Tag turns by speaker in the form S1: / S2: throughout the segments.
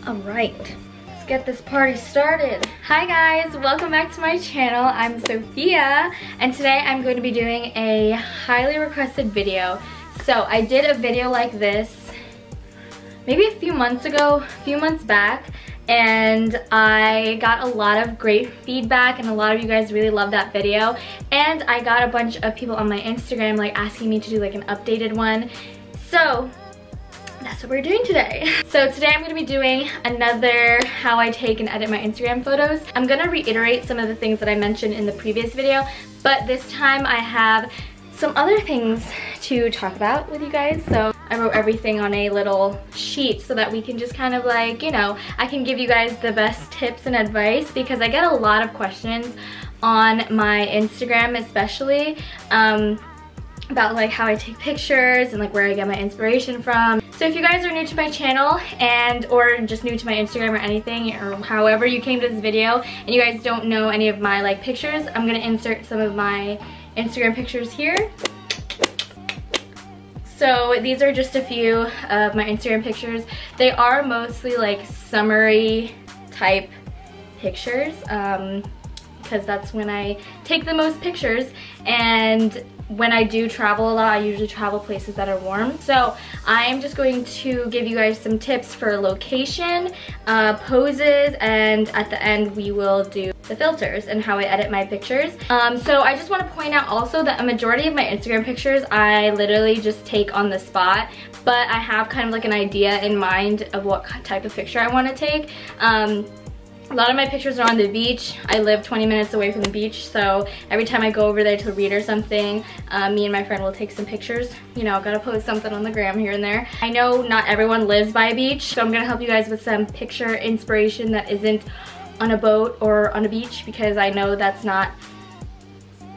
S1: Alright, let's get this party started. Hi guys, welcome back to my channel. I'm Sophia, and today I'm going to be doing a highly requested video. So I did a video like this maybe a few months back, and I got a lot of great feedback and a lot of you guys really loved that video. And I got a bunch of people on my Instagram like asking me to do like an updated one. So that's what we're doing today. So today I'm gonna be doing another how I take and edit my Instagram photos. I'm gonna reiterate some of the things that I mentioned in the previous video, but this time I have some other things to talk about with you guys. So I wrote everything on a little sheet so that we can just kind of like, you know, I can give you guys the best tips and advice, because I get a lot of questions on my Instagram especially about like how I take pictures and like where I get my inspiration from. So if you guys are new to my channel or just new to my Instagram or anything, or however you came to this video and you guys don't know any of my like pictures, I'm gonna insert some of my Instagram pictures here. So these are just a few of my Instagram pictures. They are mostly like summary type pictures because that's when I take the most pictures, and when I do travel a lot, I usually travel places that are warm. So I am just going to give you guys some tips for location, poses, and at the end we will do the filters and how I edit my pictures. So I just want to point out also that a majority of my Instagram pictures I literally just take on the spot, but I have kind of like an idea in mind of what type of picture I want to take. A lot of my pictures are on the beach. I live 20 minutes away from the beach, so every time I go over there to read or something, me and my friend will take some pictures. You know, gotta post something on the gram here and there. I know not everyone lives by a beach, so I'm gonna help you guys with some picture inspiration that isn't on a boat or on a beach, because I know that's not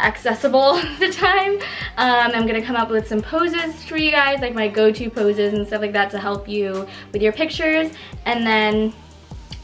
S1: accessible all the time. I'm gonna come up with some poses for you guys, like my go-to poses and stuff like that to help you with your pictures, and then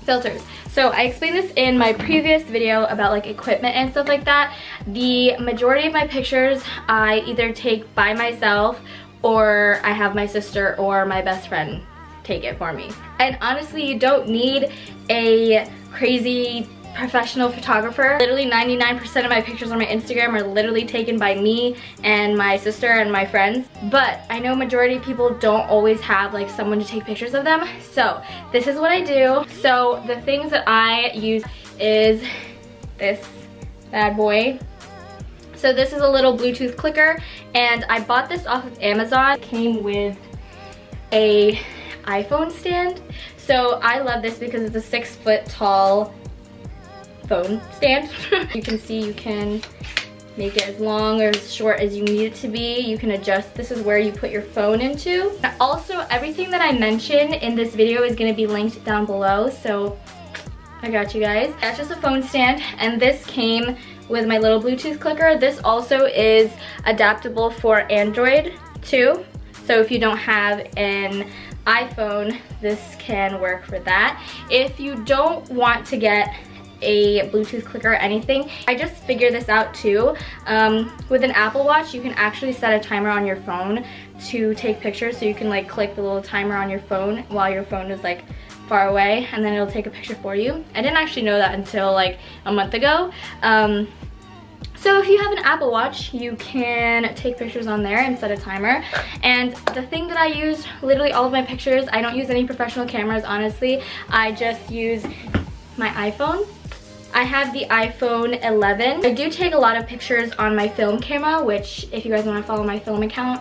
S1: filters. So I explained this in my previous video about like equipment and stuff like that. The majority of my pictures I either take by myself, or I have my sister or my best friend take it for me. And honestly, you don't need a crazy professional photographer. Literally 99% of my pictures on my Instagram are literally taken by me and my sister and my friends. But I know majority of people don't always have like someone to take pictures of them. So this is what I do. So the things that I use is this bad boy. So this is a little Bluetooth clicker, and I bought this off of Amazon. It came with a iPhone stand. So I love this because it's a 6 foot tall phone stand. You can see you can make it as long or as short as you need it to be. You can adjust. This is where you put your phone into. Also, everything that I mention in this video is going to be linked down below, so I got you guys. That's just a phone stand, and this came with my little Bluetooth clicker. This also is adaptable for Android too, so if you don't have an iPhone, this can work for that. If you don't want to get a Bluetooth clicker or anything, I just figured this out too. With an Apple Watch, you can actually set a timer on your phone to take pictures, so you can like click the little timer on your phone while your phone is like far away, and then it'll take a picture for you. I didn't actually know that until like a month ago. So if you have an Apple Watch, you can take pictures on there and set a timer. And the thing that I use, literally all of my pictures, I don't use any professional cameras, honestly. I just use my iPhone. I have the iPhone 11. I do take a lot of pictures on my film camera, which if you guys want to follow my film account,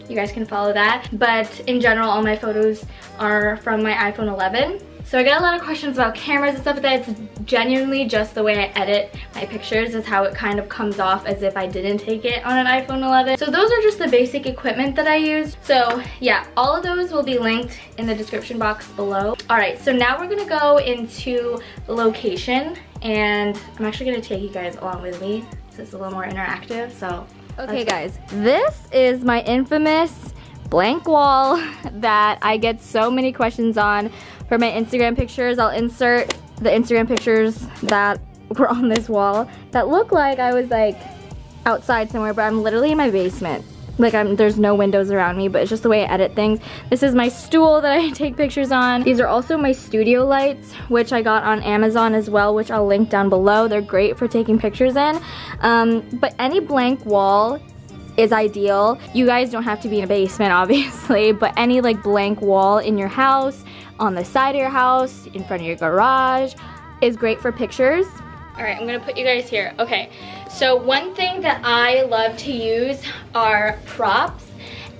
S1: you guys can follow that. But in general, all my photos are from my iPhone 11. So I get a lot of questions about cameras and stuff like that. It's genuinely just the way I edit my pictures is how it kind of comes off as if I didn't take it on an iPhone 11. So those are just the basic equipment that I use. So yeah, all of those will be linked in the description box below. All right, so now we're gonna go into the location, and I'm actually gonna take you guys along with me so it's a little more interactive. So okay guys, this is my infamous blank wall that I get so many questions on for my Instagram pictures. I'll insert the Instagram pictures that were on this wall that look like I was like outside somewhere, but I'm literally in my basement. like there's no windows around me, but it's just the way I edit things. This is my stool that I take pictures on. These are also my studio lights, which I got on Amazon as well, which I'll link down below. They're great for taking pictures in. But any blank wall is ideal. You guys don't have to be in a basement, obviously, but any like blank wall in your house, on the side of your house, in front of your garage is great for pictures. All right, I'm gonna put you guys here. Okay, so one thing that I love to use are props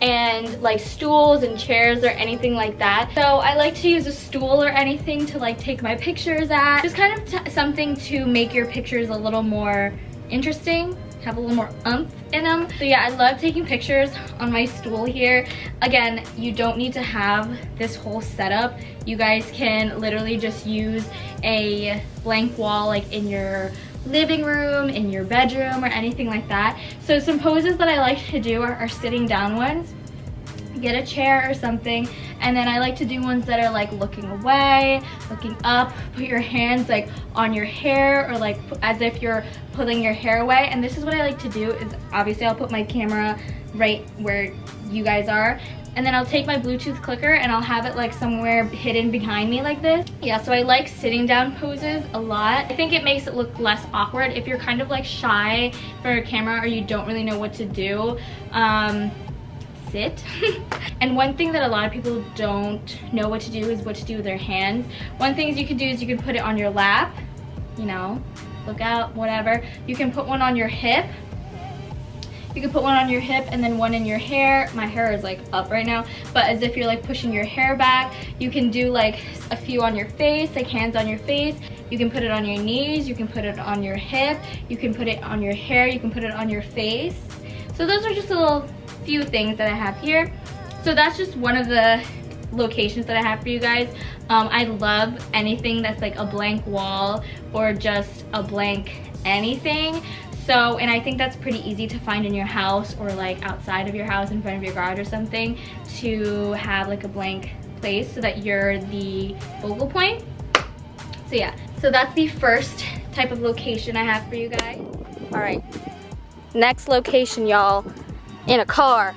S1: and like stools and chairs or anything like that. So I like to use a stool or anything to like take my pictures at. Just kind of something to make your pictures a little more interesting, have a little more oomph in them. So yeah, I love taking pictures on my stool here. Again, you don't need to have this whole setup. You guys can literally just use a blank wall like in your living room, in your bedroom, or anything like that. So some poses that I like to do are sitting down ones. Get a chair or something, and then I like to do ones that are like looking away, looking up. Put your hands like on your hair, or like as if you're pulling your hair away. And this is what I like to do is obviously I'll put my camera right where you guys are, and then I'll take my Bluetooth clicker and I'll have it like somewhere hidden behind me like this. Yeah, so I like sitting down poses a lot. I think it makes it look less awkward if you're kind of like shy for a camera or you don't really know what to do. Sit. And one thing that a lot of people don't know what to do is what to do with their hands. One thing you can do is you can put it on your lap, you know, look out, whatever. You can put one on your hip. You can put one on your hip and then one in your hair. My hair is like up right now, but as if you're like pushing your hair back. You can do like a few on your face, like hands on your face. You can put it on your knees, you can put it on your hip, you can put it on your hair, you can put it on your face. So those are just a little few things that I have here. So that's just one of the locations that I have for you guys. I love anything that's like a blank wall or just a blank anything. So, and I think that's pretty easy to find in your house or like outside of your house in front of your garage or something, to have like a blank place so that you're the focal point. So yeah, so that's the first type of location I have for you guys. All right, next location, y'all, in a car.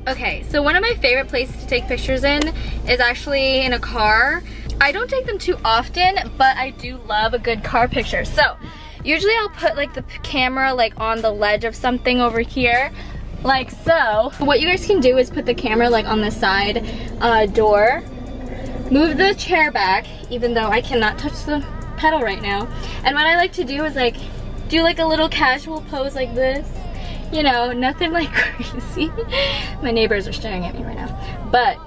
S1: Okay, so one of my favorite places to take pictures in is actually in a car. I don't take them too often, but I do love a good car picture. So usually I'll put like the camera like on the ledge of something over here, like so. What you guys can do is put the camera like on the side door, move the chair back, even though I cannot touch the pedal right now. And what I like to do is like do like a little casual pose like this. You know, nothing like crazy. My neighbors are staring at me right now. But,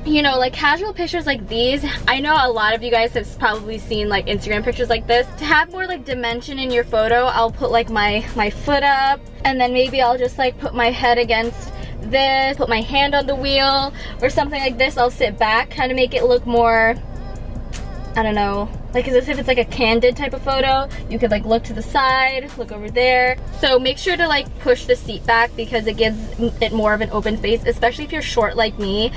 S1: you know, like casual pictures like these. I know a lot of you guys have probably seen like Instagram pictures like this. To have more like dimension in your photo, I'll put like my foot up, and then maybe I'll just like put my head against this, put my hand on the wheel or something like this. I'll sit back, kind of make it look more, I don't know, like as if it's like a candid type of photo. You could like look to the side, look over there. So make sure to like push the seat back because it gives it more of an open space, especially if you're short like me.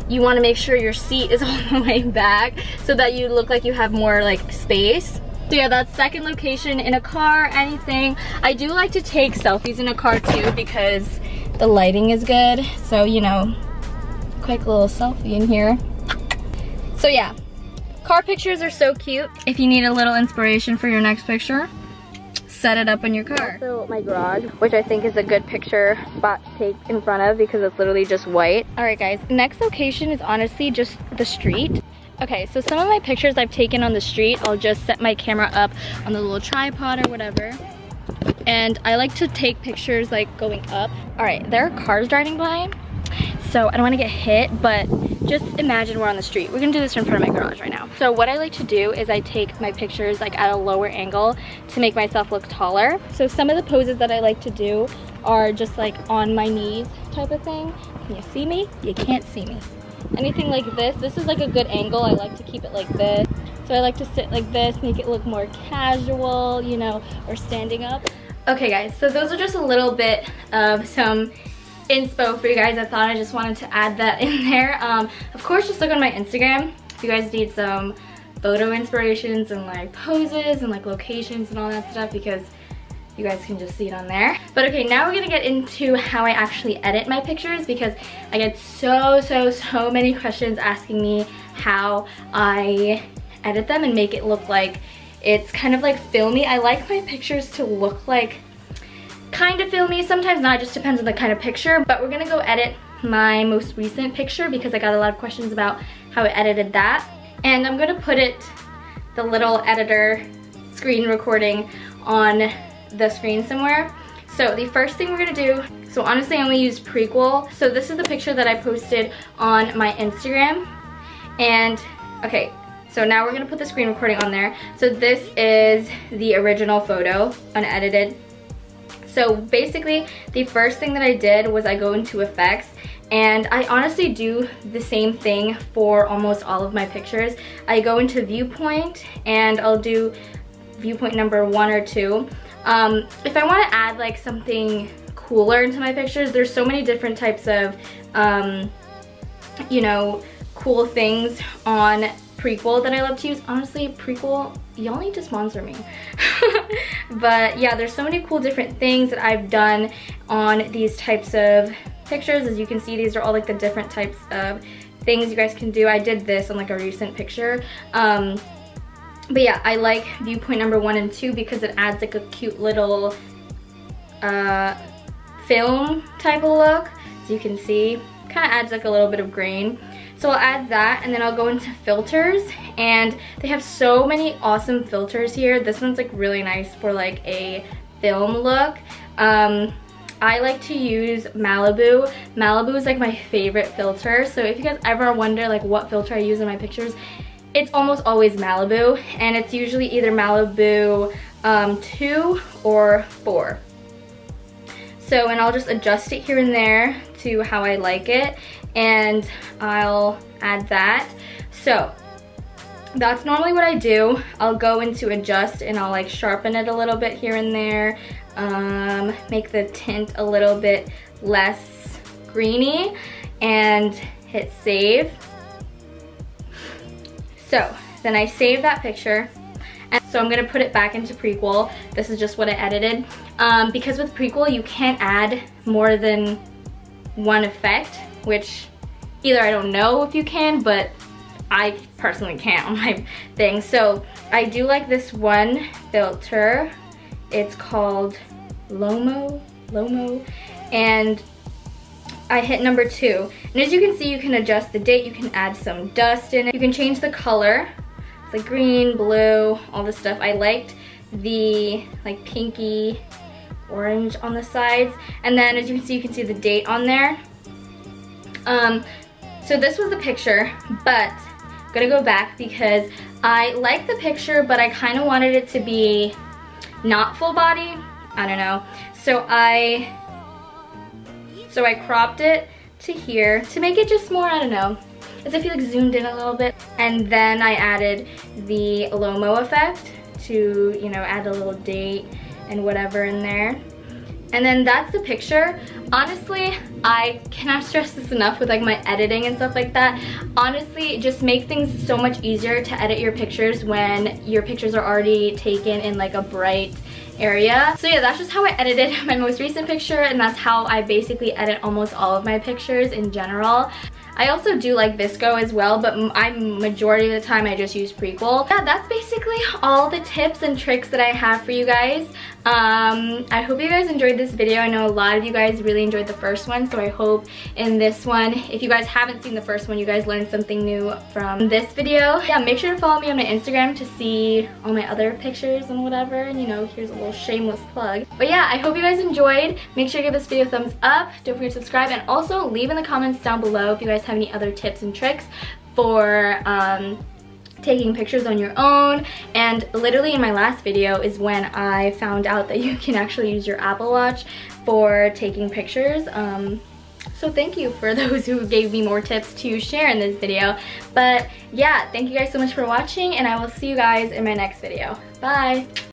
S1: You want to make sure your seat is all the way back so that you look like you have more like space. So yeah, that's second location in a car, anything. I do like to take selfies in a car too because the lighting is good. So, you know, quick little selfie in here. So yeah, car pictures are so cute. If you need a little inspiration for your next picture, set it up in your car. Also my garage, which I think is a good picture spot to take in front of because it's literally just white. All right guys, next location is honestly just the street. Okay, so some of my pictures I've taken on the street, I'll just set my camera up on the little tripod or whatever. And I like to take pictures like going up. All right, there are cars driving by, so I don't wanna get hit, but just imagine we're on the street. We're gonna do this in front of my garage right now. So what I like to do is I take my pictures like at a lower angle to make myself look taller. So some of the poses that I like to do are just like on my knees type of thing. Can you see me? You can't see me. Anything like this. This is like a good angle. I like to keep it like this. So I like to sit like this, make it look more casual, you know, or standing up. Okay guys, so those are just a little bit of some inspo for you guys. I thought I just wanted to add that in there. Of course, just look on my Instagram if you guys need some photo inspirations and like poses and like locations and all that stuff, because You guys can just see it on there. But okay, now we're gonna get into how I actually edit my pictures, because I get so many questions asking me how I edit them and make it look like it's kind of like filmy. I like my pictures to look like kind of filmy, sometimes not, it just depends on the kind of picture. But we're gonna go edit my most recent picture because I got a lot of questions about how I edited that. And I'm gonna put the little editor screen recording on the screen somewhere. So the first thing we're gonna do, so honestly I only used Prequel. So this is the picture that I posted on my Instagram. And okay, so now we're gonna put the screen recording on there. So this is the original photo, unedited. So basically the first thing that I did was I go into effects, and I honestly do the same thing for almost all of my pictures. I go into viewpoint and I'll do viewpoint number 1 or 2. If I want to add like something cooler into my pictures, there's so many different types of, you know, cool things on Prequel that I love to use. Honestly, Prequel, y'all need to sponsor me. But yeah, there's so many cool different things that I've done on these types of pictures. As you can see, these are all like the different types of things you guys can do. I did this on like a recent picture. But yeah, I like viewpoint number 1 and 2 because it adds like a cute little film type of look. As you can see, kind of adds like a little bit of grain. So I'll add that, and then I'll go into filters, and they have so many awesome filters here. This one's like really nice for like a film look. I like to use Malibu. Malibu is like my favorite filter. So if you guys ever wonder like what filter I use in my pictures, it's almost always Malibu, and it's usually either Malibu 2 or 4. So, and I'll just adjust it here and there to how I like it, and I'll add that. So that's normally what I do. I'll go into adjust and I'll like sharpen it a little bit here and there, make the tint a little bit less greeny, and hit save. So then I save that picture, and so I'm gonna put it back into Prequel. This is just what I edited. Because with Prequel you can't add more than one effect, which either I don't know if you can, but I personally can't on my thing. So I do like this one filter. It's called Lomo, and I hit number 2. And as you can see, you can adjust the date, you can add some dust in it, you can change the color. It's like green, blue, all this stuff. I liked the like pinky orange on the sides. And then as you can see the date on there. So this was the picture, but I'm gonna go back because I like the picture, but I kind of wanted it to be not full body. I don't know. So I cropped it to here to make it just more, I don't know, as if you like zoomed in a little bit. And then I added the Lomo effect to, you know, add a little date and whatever in there. And then that's the picture. Honestly, I cannot stress this enough with like my editing and stuff like that. Honestly, just make things so much easier to edit your pictures when your pictures are already taken in like a bright area. So yeah, that's just how I edited my most recent picture, and that's how I basically edit almost all of my pictures in general. I also do like VSCO as well, but majority of the time I just use Prequel. Yeah, that's basically all the tips and tricks that I have for you guys. I hope you guys enjoyed this video. I know a lot of you guys really enjoyed the first one, so I hope in this one, if you guys haven't seen the first one, you guys learned something new from this video. Yeah, make sure to follow me on my Instagram to see all my other pictures and whatever, and you know, here's a little shameless plug. But yeah, I hope you guys enjoyed. Make sure to give this video a thumbs up, don't forget to subscribe, and also leave in the comments down below if you guys have any other tips and tricks for taking pictures on your own. And literally in my last video is when I found out that you can actually use your Apple Watch for taking pictures. So thank you for those who gave me more tips to share in this video. But yeah, thank you guys so much for watching, and I will see you guys in my next video. Bye!